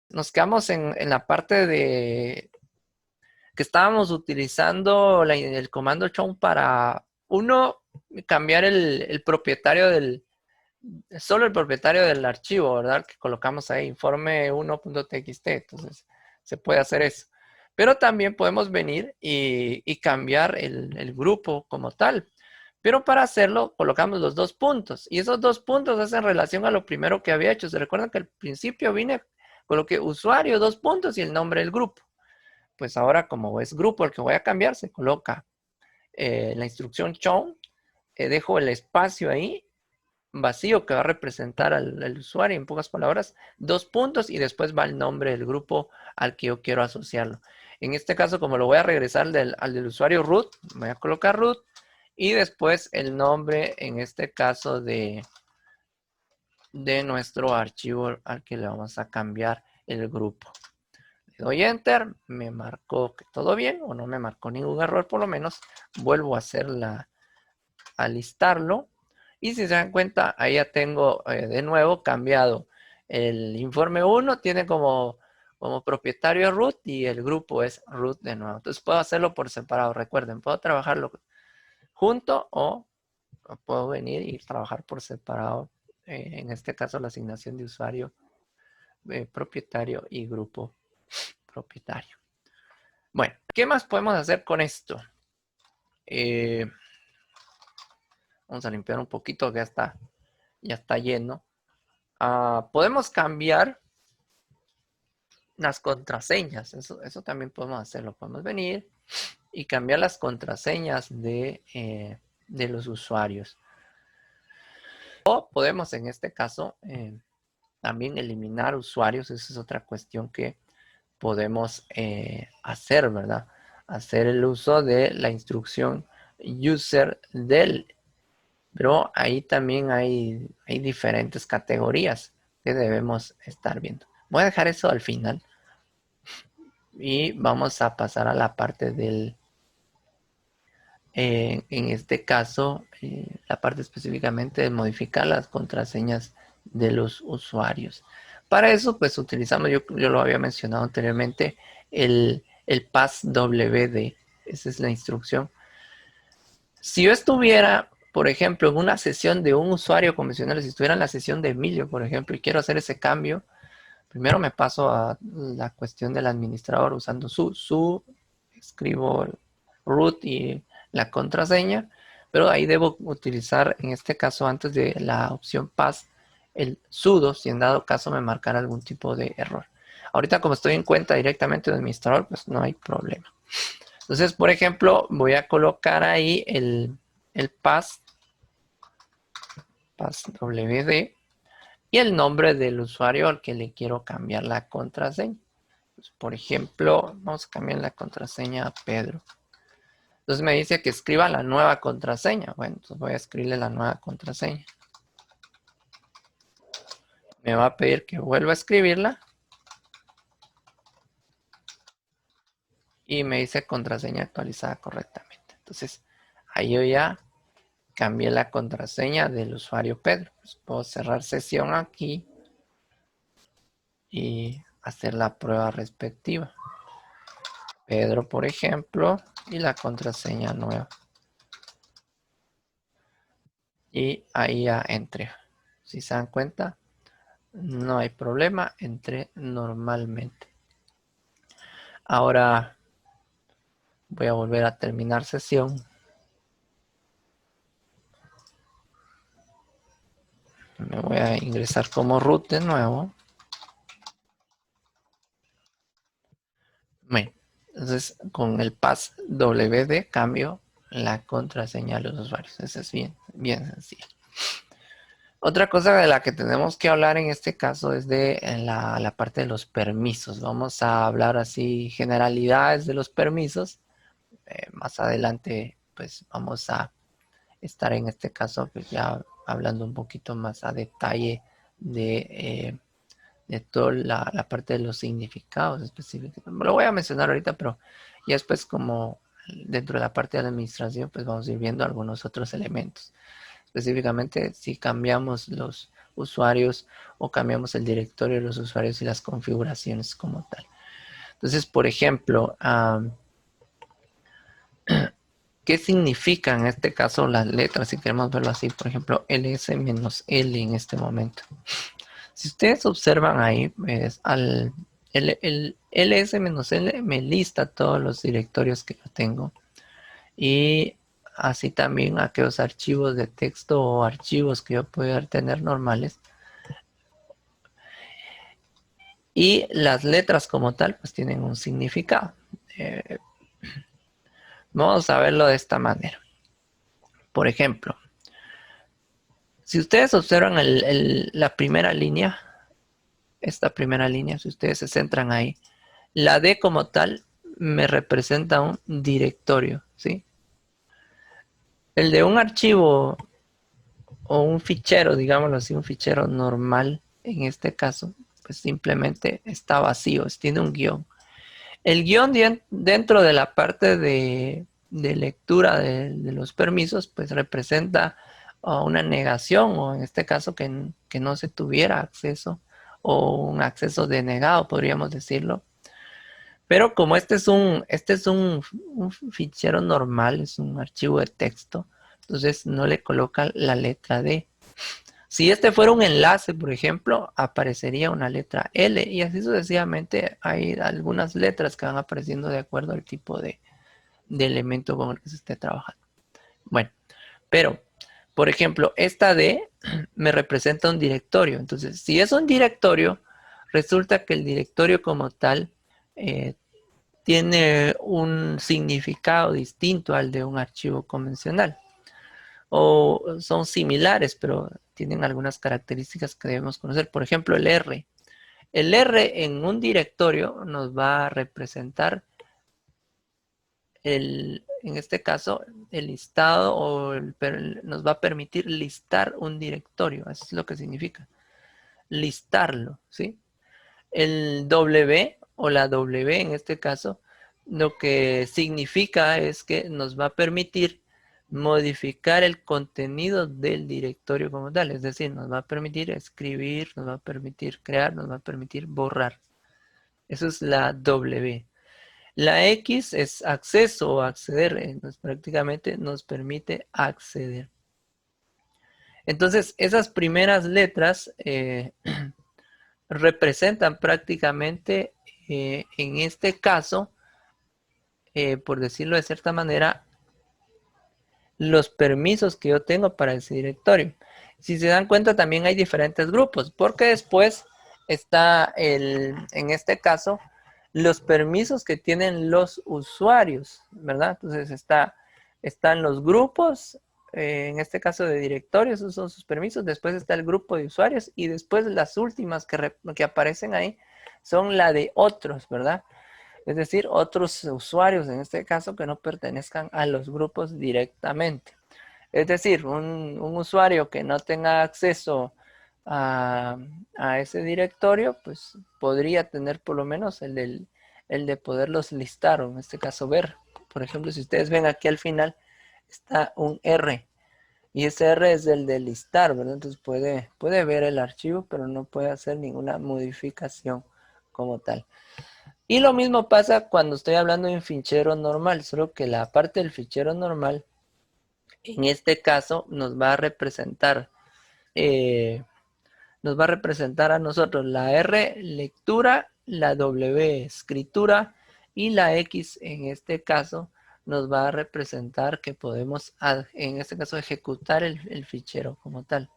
nos quedamos en la parte de que estábamos utilizando el comando chown para, uno, cambiar el propietario solo el propietario del archivo, ¿verdad? Que colocamos ahí, informe 1.txt. Entonces, se puede hacer eso. Pero también podemos venir y cambiar el grupo como tal. Pero para hacerlo, colocamos los dos puntos. Y esos dos puntos hacen relación a lo primero que había hecho. ¿Se recuerdan que al principio vine, coloqué usuario, dos puntos y el nombre del grupo? Pues ahora, como es grupo el que voy a cambiar, se coloca la instrucción chown, dejo el espacio ahí vacío que va a representar al usuario, en pocas palabras, dos puntos y después va el nombre del grupo al que yo quiero asociarlo. En este caso, como lo voy a regresar al del usuario root, voy a colocar root y después el nombre, en este caso, de nuestro archivo al que le vamos a cambiar el grupo. Le doy enter, me marcó que todo bien o no me marcó ningún error, por lo menos vuelvo a a listarlo. Y si se dan cuenta, ahí ya tengo de nuevo cambiado. El informe 1 tiene como propietario root y el grupo es root de nuevo. Entonces puedo hacerlo por separado. Recuerden, puedo trabajarlo junto o puedo venir y trabajar por separado. En este caso, la asignación de usuario propietario y grupo propietario. Bueno, ¿qué más podemos hacer con esto? Vamos a limpiar un poquito que ya está lleno. Podemos cambiar las contraseñas. Eso también podemos hacerlo. Podemos venir y cambiar las contraseñas de los usuarios. O podemos, en este caso, también eliminar usuarios. Esa es otra cuestión que podemos hacer, ¿verdad? Hacer el uso de la instrucción user del. Pero ahí también hay diferentes categorías que debemos estar viendo. Voy a dejar eso al final. Y vamos a pasar a la parte en este caso, la parte específicamente de modificar las contraseñas de los usuarios. Para eso, pues utilizamos, yo lo había mencionado anteriormente, el passwd. Esa es la instrucción. Si yo estuviera, por ejemplo, en una sesión de un usuario convencional, si estuviera en la sesión de Emilio, por ejemplo, y quiero hacer ese cambio, primero me paso a la cuestión del administrador usando escribo root y la contraseña, pero ahí debo utilizar, en este caso, antes de la opción pass, el sudo, si en dado caso me marcara algún tipo de error. Ahorita, como estoy en cuenta directamente del administrador, pues no hay problema. Entonces, por ejemplo, voy a colocar ahí el passwd y el nombre del usuario al que le quiero cambiar la contraseña. Pues, por ejemplo, vamos a cambiar la contraseña a Pedro. Entonces me dice que escriba la nueva contraseña. Bueno, entonces voy a escribirle la nueva contraseña. Me va a pedir que vuelva a escribirla. Y me dice contraseña actualizada correctamente. Entonces, ahí yo ya cambié la contraseña del usuario Pedro. Pues puedo cerrar sesión aquí y hacer la prueba respectiva. Pedro, por ejemplo, y la contraseña nueva. Y ahí ya entré. Si se dan cuenta, no hay problema, entré normalmente. Ahora voy a volver a terminar sesión. Me voy a ingresar como root de nuevo. Bueno, entonces con el passwd cambio la contraseña de los usuarios. Eso es bien sencillo. Otra cosa de la que tenemos que hablar en este caso es de la parte de los permisos. Vamos a hablar así generalidades de los permisos. Más adelante pues vamos a estar en este caso pues ya hablando un poquito más a detalle de toda la parte de los significados específicos. Lo voy a mencionar ahorita, pero ya después como dentro de la parte de la administración pues vamos a ir viendo algunos otros elementos. Específicamente si cambiamos los usuarios o cambiamos el directorio de los usuarios y las configuraciones como tal. Entonces, por ejemplo, ¿qué significan en este caso las letras? Si queremos verlo así, por ejemplo, ls-l en este momento. Si ustedes observan ahí, el ls-l me lista todos los directorios que yo tengo. Y así también aquellos archivos de texto o archivos que yo pueda tener normales. Y las letras como tal, pues tienen un significado. Vamos a verlo de esta manera. Por ejemplo, si ustedes observan la primera línea, esta primera línea, si ustedes se centran ahí, la D como tal me representa un directorio, ¿sí? El de un archivo o un fichero, digámoslo así, un fichero normal, en este caso, pues simplemente está vacío, tiene un guión. El guión dentro de la parte de lectura de los permisos, pues representa una negación, o en este caso que no se tuviera acceso, o un acceso denegado, podríamos decirlo. Pero como este es un fichero normal, es un archivo de texto, entonces no le coloca la letra D. Si este fuera un enlace, por ejemplo, aparecería una letra L y así sucesivamente hay algunas letras que van apareciendo de acuerdo al tipo de elemento con el que se esté trabajando. Bueno, pero, por ejemplo, esta D me representa un directorio. Entonces, si es un directorio, resulta que el directorio como tal tiene un significado distinto al de un archivo convencional. O son similares, pero tienen algunas características que debemos conocer. Por ejemplo, el R. El R en un directorio nos va a representar en este caso, el listado nos va a permitir listar un directorio. Eso es lo que significa. Listarlo, ¿sí? El W o la W en este caso, lo que significa es que nos va a permitir modificar el contenido del directorio como tal. Es decir, nos va a permitir escribir, nos va a permitir crear, nos va a permitir borrar. Eso es la W. La X es acceso o acceder. Prácticamente nos permite acceder. Entonces, esas primeras letras representan prácticamente, en este caso, por decirlo de cierta manera, los permisos que yo tengo para ese directorio. Si se dan cuenta, también hay diferentes grupos, porque después está en este caso, los permisos que tienen los usuarios, ¿verdad? Entonces están los grupos, en este caso de directorios, esos son sus permisos. Después está el grupo de usuarios y después las últimas que aparecen ahí son la de otros, ¿verdad? Es decir, otros usuarios en este caso que no pertenezcan a los grupos directamente. Es decir, un usuario que no tenga acceso a ese directorio, pues podría tener por lo menos el de poderlos listar, o en este caso ver. Por ejemplo, si ustedes ven aquí al final, está un R. Y ese R es el de listar, ¿verdad? Entonces puede ver el archivo, pero no puede hacer ninguna modificación como tal. Y lo mismo pasa cuando estoy hablando de un fichero normal, solo que la parte del fichero normal, en este caso, eh, nos va a representar a nosotros la R lectura, la W escritura y la X en este caso nos va a representar que podemos, en este caso, ejecutar el fichero como tal.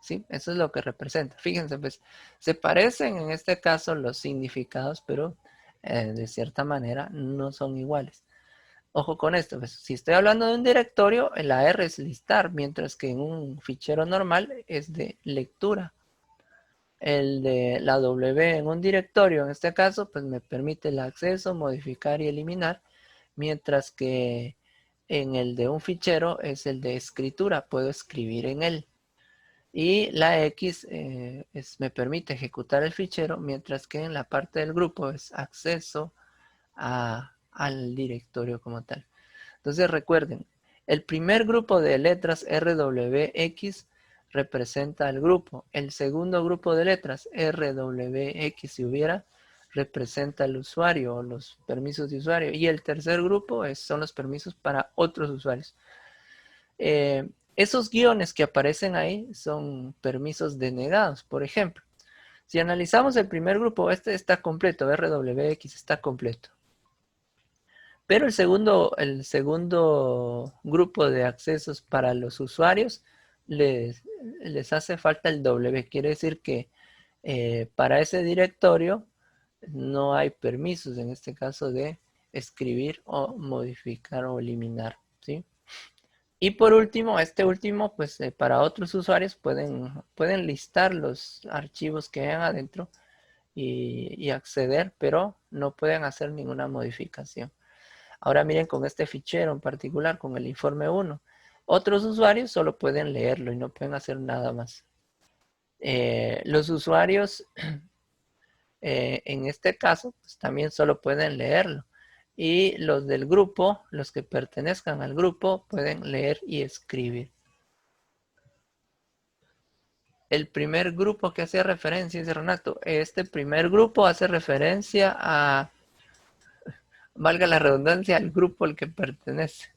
¿Sí? Eso es lo que representa. Fíjense, pues, se parecen en este caso los significados, pero de cierta manera no son iguales. Ojo con esto, pues, si estoy hablando de un directorio, la R es listar, mientras que en un fichero normal es de lectura. El de la W en un directorio, en este caso, pues me permite el acceso, modificar y eliminar, mientras que en el de un fichero es el de escritura, puedo escribir en él. Y la X me permite ejecutar el fichero, mientras que en la parte del grupo es acceso al directorio como tal. Entonces recuerden, el primer grupo de letras RWX representa al grupo. El segundo grupo de letras, RWX, si hubiera, representa al usuario o los permisos de usuario. Y el tercer grupo son los permisos para otros usuarios. Esos guiones que aparecen ahí son permisos denegados. Por ejemplo, si analizamos el primer grupo, este está completo, RWX está completo. Pero el segundo grupo de accesos para los usuarios les hace falta el W. Quiere decir que para ese directorio no hay permisos, en este caso de escribir o modificar o eliminar, ¿sí? Y por último, este último, pues para otros usuarios pueden listar los archivos que hayan adentro y acceder, pero no pueden hacer ninguna modificación. Ahora miren con este fichero en particular, con el informe 1. Otros usuarios solo pueden leerlo y no pueden hacer nada más. Los usuarios, en este caso, pues, también solo pueden leerlo. Y los del grupo, los que pertenezcan al grupo, pueden leer y escribir. El primer grupo que hace referencia, dice Renato, este primer grupo hace referencia a, valga la redundancia, al grupo al que pertenece.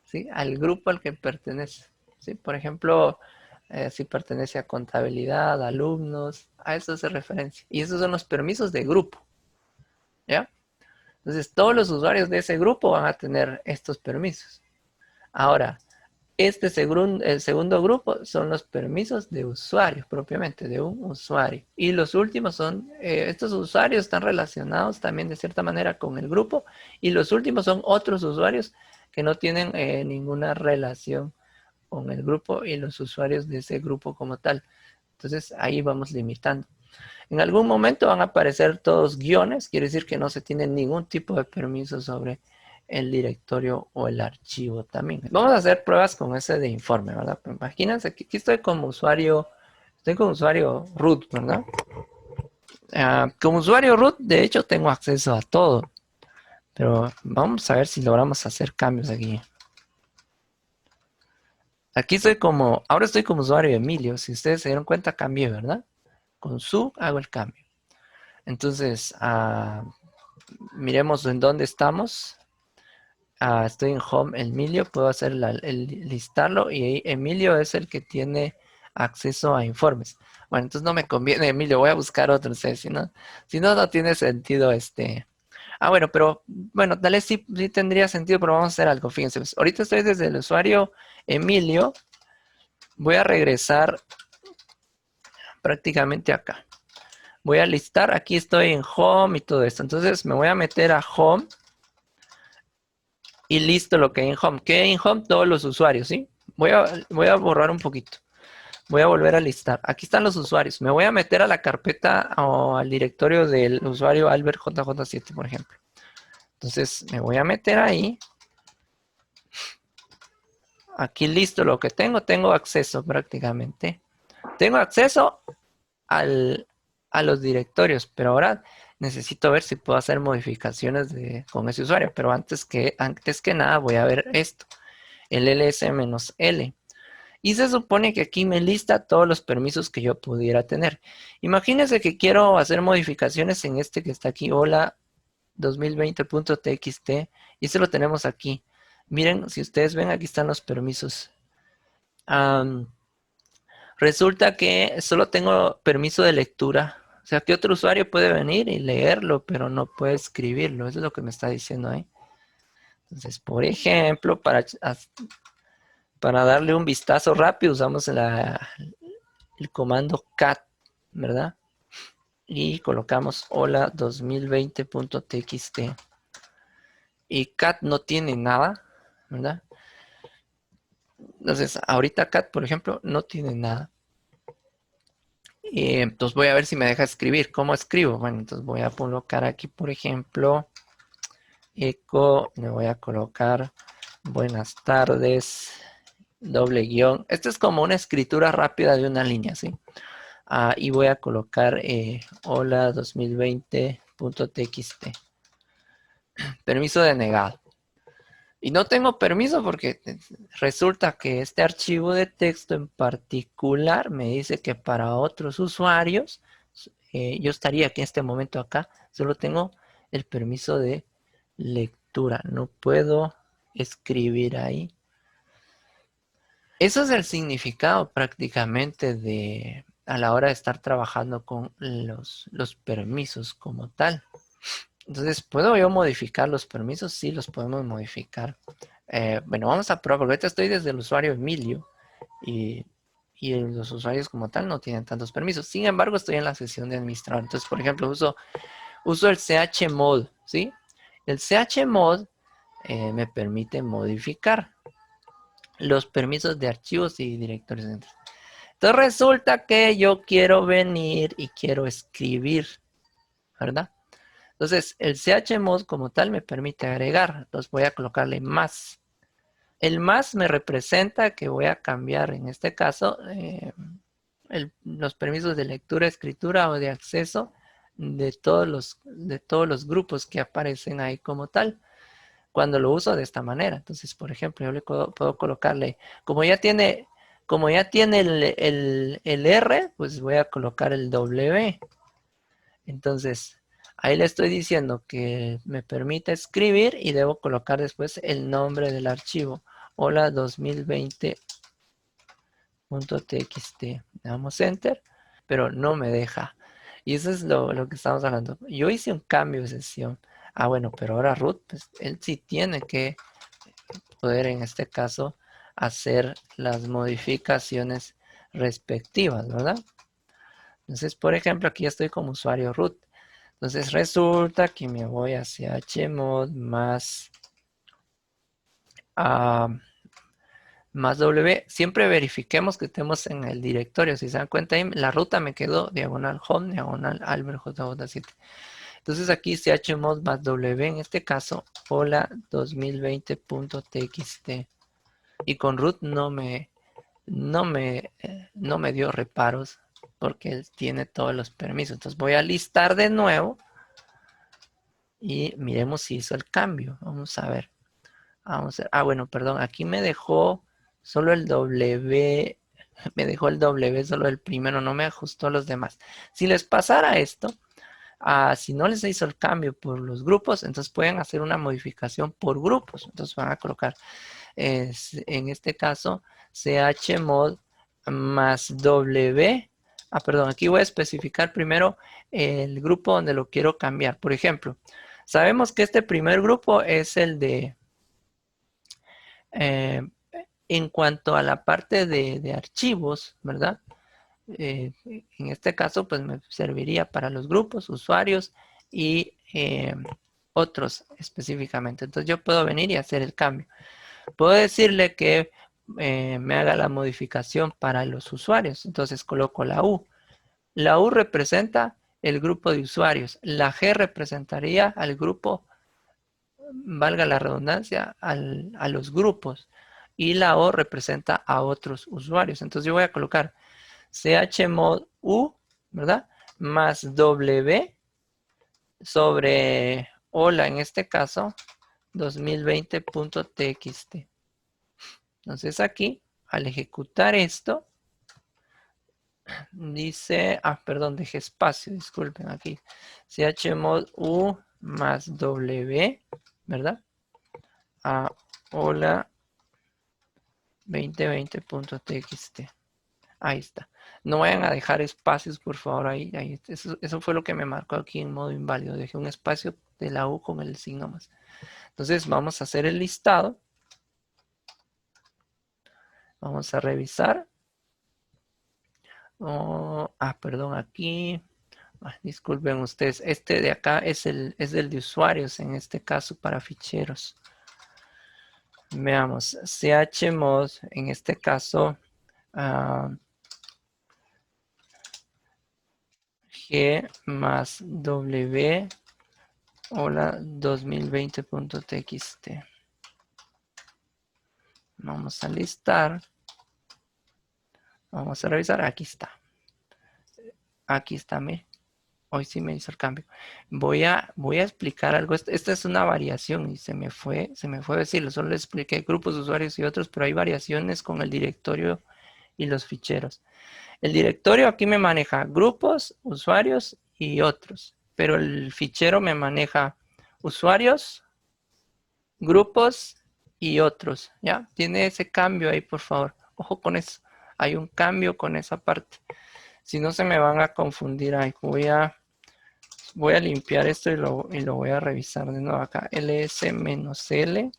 ¿Sí? Al grupo al que pertenece. ¿Sí? Por ejemplo, si pertenece a contabilidad, alumnos, a eso hace referencia. Y esos son los permisos de grupo. ¿Ya? Entonces, todos los usuarios de ese grupo van a tener estos permisos. Ahora, el segundo grupo son los permisos de usuarios, propiamente, de un usuario. Y los últimos son, estos usuarios están relacionados también de cierta manera con el grupo. Y los últimos son otros usuarios que no tienen ninguna relación con el grupo y los usuarios de ese grupo como tal. Entonces ahí vamos limitando. En algún momento van a aparecer todos guiones, quiere decir que no se tiene ningún tipo de permiso sobre el directorio o el archivo también. Vamos a hacer pruebas con ese de informe, ¿verdad? Imagínense que aquí estoy como usuario root, ¿verdad? Como usuario root, de hecho, tengo acceso a todo. Pero vamos a ver si logramos hacer cambios aquí. Aquí ahora estoy como usuario Emilio. Si ustedes se dieron cuenta, cambié, ¿verdad? Con su hago el cambio. Entonces, miremos en dónde estamos. Estoy en Home Emilio, puedo hacer el listarlo y ahí Emilio es el que tiene acceso a informes. Bueno, entonces no me conviene Emilio, voy a buscar otro, si no, no tiene sentido bueno, pero bueno, tal vez sí tendría sentido, pero vamos a hacer algo, fíjense. Pues, ahorita estoy desde el usuario Emilio, voy a regresar prácticamente acá. Voy a listar, aquí estoy en Home y todo esto. Entonces me voy a meter a Home y listo lo que hay en Home. ¿Qué hay en Home? Todos los usuarios, ¿sí? Voy a borrar un poquito. Voy a volver a listar. Aquí están los usuarios. Me voy a meter a la carpeta o al directorio del usuario AlbertJJ7, por ejemplo. Entonces me voy a meter ahí. Aquí listo lo que tengo acceso prácticamente. Tengo acceso a los directorios, pero ahora necesito ver si puedo hacer modificaciones con ese usuario. Pero antes que nada voy a ver esto, el ls-l. Y se supone que aquí me lista todos los permisos que yo pudiera tener. Imagínense que quiero hacer modificaciones en este que está aquí, hola 2020.txt, y eso lo tenemos aquí. Miren, si ustedes ven, aquí están los permisos. Resulta que solo tengo permiso de lectura. O sea, que otro usuario puede venir y leerlo, pero no puede escribirlo. Eso es lo que me está diciendo ahí. Entonces, por ejemplo, para darle un vistazo rápido, usamos el comando cat, ¿verdad? Y colocamos hola 2020.txt. Y cat no tiene nada, ¿verdad? Entonces, ahorita cat, por ejemplo, no tiene nada. Entonces voy a ver si me deja escribir. ¿Cómo escribo? Bueno, entonces voy a colocar aquí, por ejemplo, eco, me voy a colocar buenas tardes, doble guión. Esto es como una escritura rápida de una línea, ¿sí? Y voy a colocar hola 2020.txt. Permiso denegado. Y no tengo permiso porque resulta que este archivo de texto en particular me dice que para otros usuarios, yo estaría aquí en este momento acá, solo tengo el permiso de lectura, no puedo escribir ahí. Eso es el significado prácticamente de a la hora de estar trabajando con los permisos como tal. Entonces, ¿puedo yo modificar los permisos? Sí, los podemos modificar. Bueno, vamos a probar, porque ahorita estoy desde el usuario Emilio y los usuarios como tal no tienen tantos permisos. Sin embargo, estoy en la sesión de administrador. Entonces, por ejemplo, uso el chmod, ¿sí? El chmod me permite modificar los permisos de archivos y directorios. Entonces, resulta que yo quiero venir y quiero escribir, ¿verdad? Entonces, el chmod como tal me permite agregar. Entonces, voy a colocarle más. El más me representa que voy a cambiar, en este caso, los permisos de lectura, escritura o de acceso de todos los grupos que aparecen ahí como tal, cuando lo uso de esta manera. Entonces, por ejemplo, yo le puedo colocarle, como ya tiene el R, pues voy a colocar el W. Entonces, ahí le estoy diciendo que me permite escribir y debo colocar después el nombre del archivo. Hola 2020.txt. Le damos enter, pero no me deja. Y eso es lo que estamos hablando. Yo hice un cambio de sesión. Ah, bueno, pero ahora root, pues él sí tiene que poder en este caso hacer las modificaciones respectivas, ¿verdad? Entonces, por ejemplo, aquí estoy como usuario root. Entonces resulta que me voy hacia chmod ah, más w. Siempre verifiquemos que estemos en el directorio. Si se dan cuenta, ahí la ruta me quedó diagonal home, diagonal albert j7. Entonces aquí chmod más w, en este caso, hola 2020.txt. Y con root no me dio reparos porque él tiene todos los permisos. Entonces voy a listar de nuevo y miremos si hizo el cambio. Vamos a ver. Vamos a ver. Ah, bueno, perdón. Aquí me dejó solo el W. Me dejó el W solo el primero. No me ajustó los demás. Si les pasara esto, si no les hizo el cambio por los grupos, entonces pueden hacer una modificación por grupos. Entonces van a colocar, en este caso, chmod más W. Ah, perdón. Aquí voy a especificar primero el grupo donde lo quiero cambiar. Por ejemplo, sabemos que este primer grupo es el de... Eh, en cuanto a la parte de archivos, ¿verdad? En este caso, pues me serviría para los grupos, usuarios y otros específicamente. Entonces yo puedo venir y hacer el cambio. Puedo decirle que me haga la modificación para los usuarios. Entonces coloco la U. La U representa el grupo de usuarios. La G representaría al grupo, valga la redundancia, a los grupos. Y la O representa a otros usuarios. Entonces yo voy a colocar chmod U, ¿verdad? Más W sobre hola, en este caso, 2020.txt. Entonces aquí, al ejecutar esto, dice, perdón, dejé espacio, disculpen aquí. Chmod U más W, ¿verdad? Hola 2020.txt. Ahí está. No vayan a dejar espacios, por favor, ahí. Eso fue lo que me marcó aquí en modo inválido. Dejé un espacio de la U con el signo más. Entonces vamos a hacer el listado. Vamos a revisar. Perdón, aquí. Disculpen ustedes. Este de acá es el de usuarios, en este caso para ficheros. Veamos. chmod, en este caso, G más W. Hola 2020.txt. Vamos a listar. Vamos a revisar. Aquí está. Aquí está. Hoy sí me hizo el cambio. Voy a explicar algo. Esta es una variación y se me fue decirlo. Solo le expliqué grupos de usuarios y otros, pero hay variaciones con el directorio y los ficheros. El directorio aquí me maneja grupos, usuarios y otros, pero el fichero me maneja usuarios, grupos y otros, ¿ya? Tiene ese cambio ahí, por favor. Ojo con eso. Hay un cambio con esa parte. Si no se me van a confundir ahí. Voy a limpiar esto y lo voy a revisar de nuevo acá. ls-l.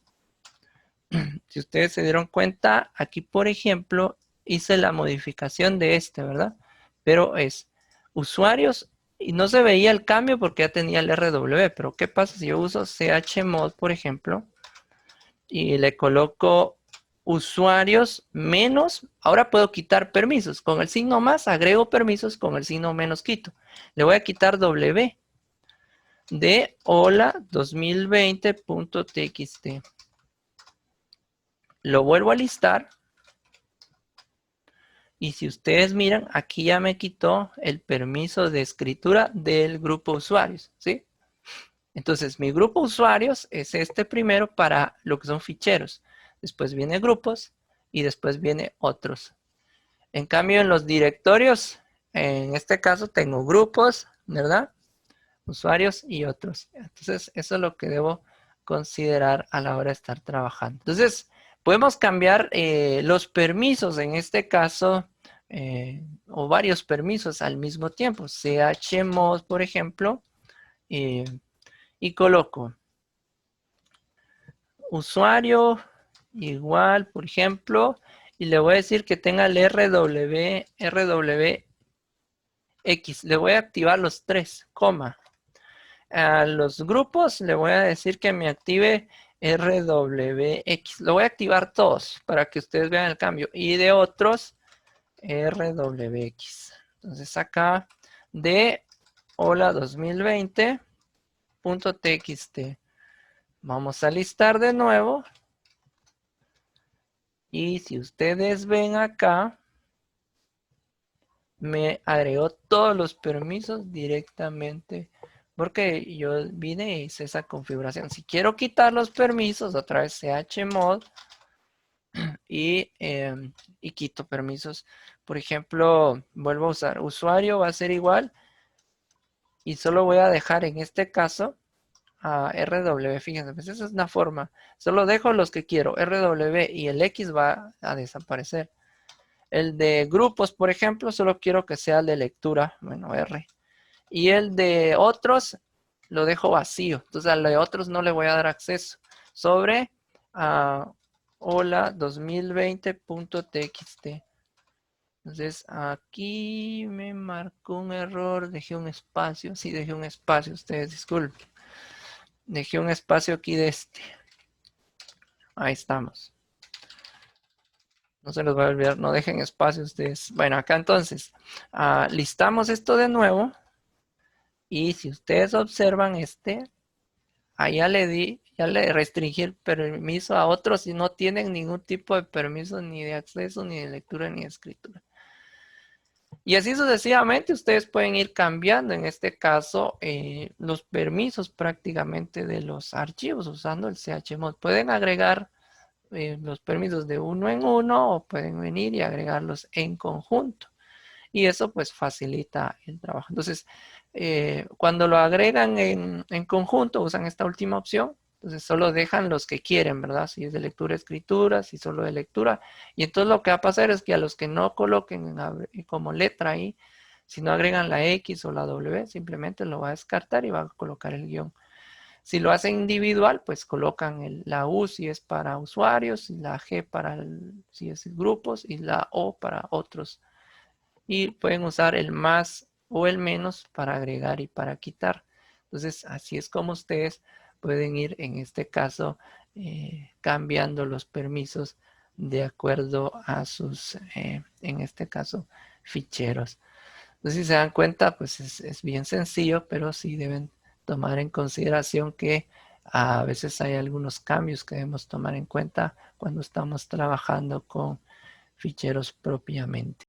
Si ustedes se dieron cuenta, aquí, por ejemplo, hice la modificación de este, ¿verdad? Pero es usuarios y no se veía el cambio porque ya tenía el RW. Pero ¿qué pasa si yo uso chmod, por ejemplo, y le coloco usuarios menos? Ahora puedo quitar permisos. Con el signo más agrego permisos, con el signo menos quito. Le voy a quitar W de hola 2020.txt. Lo vuelvo a listar. Y si ustedes miran, aquí ya me quitó el permiso de escritura del grupo usuarios, ¿sí? Entonces, mi grupo usuarios es este primero para lo que son ficheros. Después viene grupos y después viene otros. En cambio, en los directorios, en este caso tengo grupos, ¿verdad? Usuarios y otros. Entonces, eso es lo que debo considerar a la hora de estar trabajando. Entonces, podemos cambiar los permisos, en este caso, o varios permisos al mismo tiempo. chmod, por ejemplo, y coloco usuario igual, por ejemplo, y le voy a decir que tenga el RWX. Le voy a activar los tres, coma. A los grupos le voy a decir que me active RWX. Lo voy a activar todos para que ustedes vean el cambio. Y de otros, RWX. Entonces acá de hola 2020.txt. Vamos a listar de nuevo. Y si ustedes ven acá, me agregó todos los permisos directamente porque yo vine y hice esa configuración. Si quiero quitar los permisos, otra vez chmod y quito permisos. Por ejemplo, vuelvo a usar usuario, va a ser igual. Y solo voy a dejar en este caso a RW. Fíjense, pues esa es una forma. Solo dejo los que quiero. RW y el X va a desaparecer. El de grupos, por ejemplo, solo quiero que sea el de lectura. Bueno, R. Y el de otros lo dejo vacío. Entonces al de otros no le voy a dar acceso. Sobre hola 2020.txt. Entonces aquí me marcó un error. Dejé un espacio. Sí, dejé un espacio. Ustedes disculpen. Dejé un espacio aquí de este. Ahí estamos. No se los voy a olvidar. No dejen espacio ustedes. Bueno, acá entonces listamos esto de nuevo. Y si ustedes observan ahí ya le restringí el permiso a otros y no tienen ningún tipo de permiso ni de acceso, ni de lectura, ni de escritura. Y así sucesivamente ustedes pueden ir cambiando, en este caso, los permisos prácticamente de los archivos usando el chmod. Pueden agregar los permisos de uno en uno o pueden venir y agregarlos en conjunto. Y eso pues facilita el trabajo. Entonces, cuando lo agregan en conjunto, usan esta última opción. Entonces solo dejan los que quieren, ¿verdad? Si es de lectura, escritura, si solo de lectura. Y entonces lo que va a pasar es que a los que no coloquen como letra ahí, si no agregan la X o la W, simplemente lo va a descartar y va a colocar el guión. Si lo hacen individual, pues colocan la U si es para usuarios, y la G para si es grupos y la O para otros. Y pueden usar el más o el menos para agregar y para quitar. Entonces, así es como ustedes pueden ir, en este caso, cambiando los permisos de acuerdo a sus, en este caso, ficheros. Entonces, si se dan cuenta, pues es bien sencillo, pero sí deben tomar en consideración que a veces hay algunos cambios que debemos tomar en cuenta cuando estamos trabajando con ficheros propiamente.